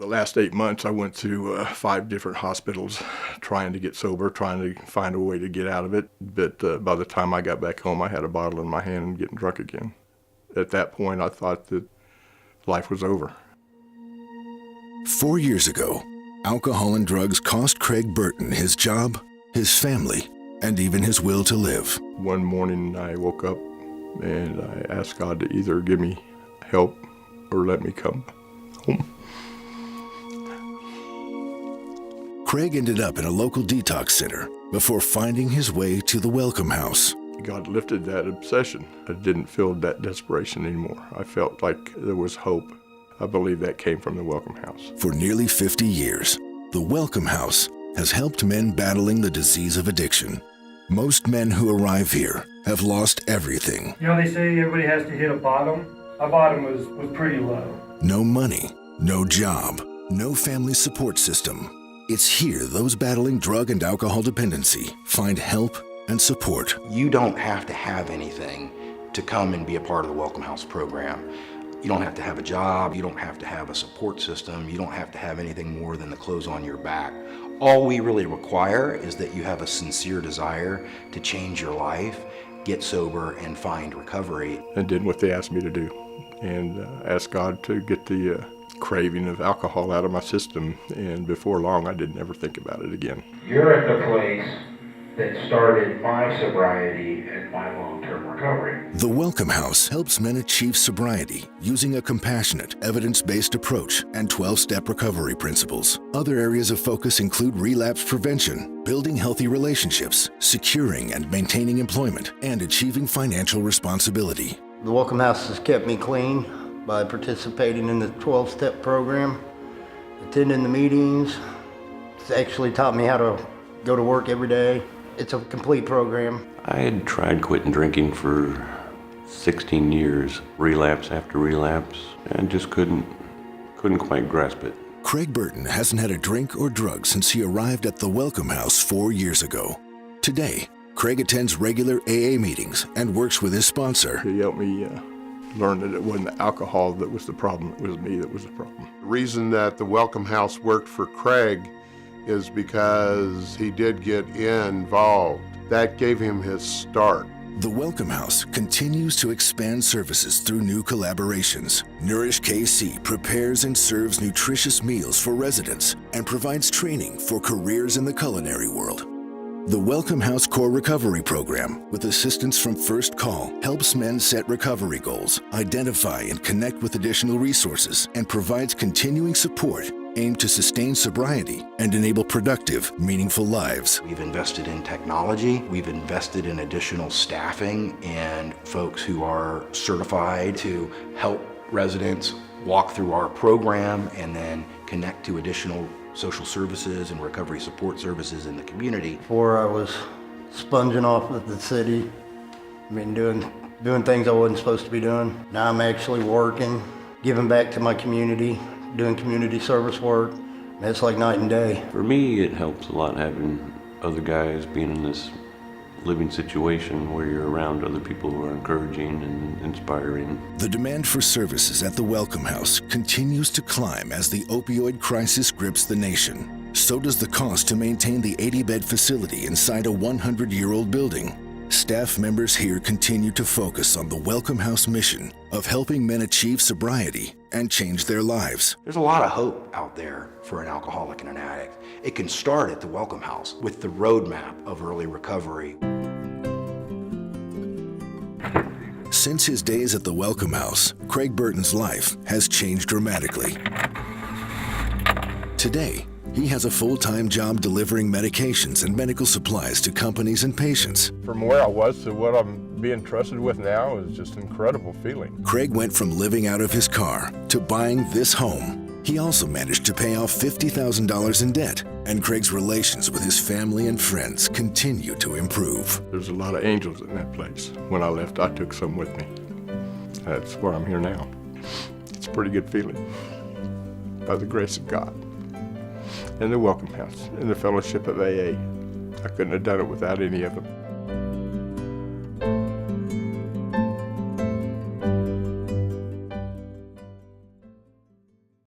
The last 8 months, I went to 5 different hospitals trying to get sober, trying to find a way to get out of it. But by the time I got back home, I had a bottle in my hand and getting drunk again. At that point, I thought that life was over. 4 years ago, alcohol and drugs cost Craig Burton his job, his family, and even his will to live. One morning, I woke up and I asked God to either give me help or let me come home. Craig ended up in a local detox center before finding his way to the Welcome House. God lifted that obsession. I didn't feel that desperation anymore. I felt like there was hope. I believe that came from the Welcome House. For nearly 50 years, the Welcome House has helped men battling the disease of addiction. Most men who arrive here have lost everything. You know, they say everybody has to hit a bottom. My bottom was pretty low. No money, no job, no family support system. It's here those battling drug and alcohol dependency find help and support. You don't have to have anything to come and be a part of the Welcome House program. You don't have to have a job, you don't have to have a support system, you don't have to have anything more than the clothes on your back. All we really require is that you have a sincere desire to change your life, get sober, and find recovery. I did what they asked me to do and asked God to get the craving of alcohol out of my system, and before long I didn't ever think about it again. You're at the place that started my sobriety and my long-term recovery. The Welcome House helps men achieve sobriety using a compassionate, evidence-based approach and 12-step recovery principles. Other areas of focus include relapse prevention, building healthy relationships, securing and maintaining employment, and achieving financial responsibility. The Welcome House has kept me clean by participating in the 12-step program, attending the meetings. It's actually taught me how to go to work every day. It's a complete program. I had tried quitting drinking for 16 years, relapse after relapse, and just couldn't quite grasp it. Craig Burton hasn't had a drink or drug since he arrived at the Welcome House 4 years ago. Today, Craig attends regular AA meetings and works with his sponsor. He helped me learn that it wasn't the alcohol that was the problem, it was me that was the problem. The reason that the Welcome House worked for Craig is because he did get involved. That gave him his start. The Welcome House continues to expand services through new collaborations. Nourish KC prepares and serves nutritious meals for residents and provides training for careers in the culinary world. The Welcome House Core Recovery Program, with assistance from First Call, helps men set recovery goals, identify and connect with additional resources, and provides continuing support aimed to sustain sobriety and enable productive, meaningful lives. We've invested in technology, we've invested in additional staffing and folks who are certified to help residents walk through our program and then connect to additional social services and recovery support services in the community. Before I was sponging off with the city, doing things I wasn't supposed to be doing. Now I'm actually working, giving back to my community, doing community service work. It's like night and day. For me, it helps a lot having other guys being in this living situation where you're around other people who are encouraging and inspiring. The demand for services at the Welcome House continues to climb as the opioid crisis grips the nation. So does the cost to maintain the 80-bed facility inside a 100-year-old building. Staff members here continue to focus on the Welcome House mission of helping men achieve sobriety and change their lives. There's a lot of hope out there for an alcoholic and an addict. It can start at the Welcome House with the roadmap of early recovery. Since his days at the Welcome House, Craig Burton's life has changed dramatically. Today, he has a full-time job delivering medications and medical supplies to companies and patients. From where I was to what I'm being trusted with now is just an incredible feeling. Craig went from living out of his car to buying this home. He also managed to pay off $50,000 in debt, and Craig's relations with his family and friends continue to improve. There's a lot of angels in that place. When I left, I took some with me. That's where I'm here now. It's a pretty good feeling, by the grace of God. And the Welcome House, and the fellowship of AA. I couldn't have done it without any of them.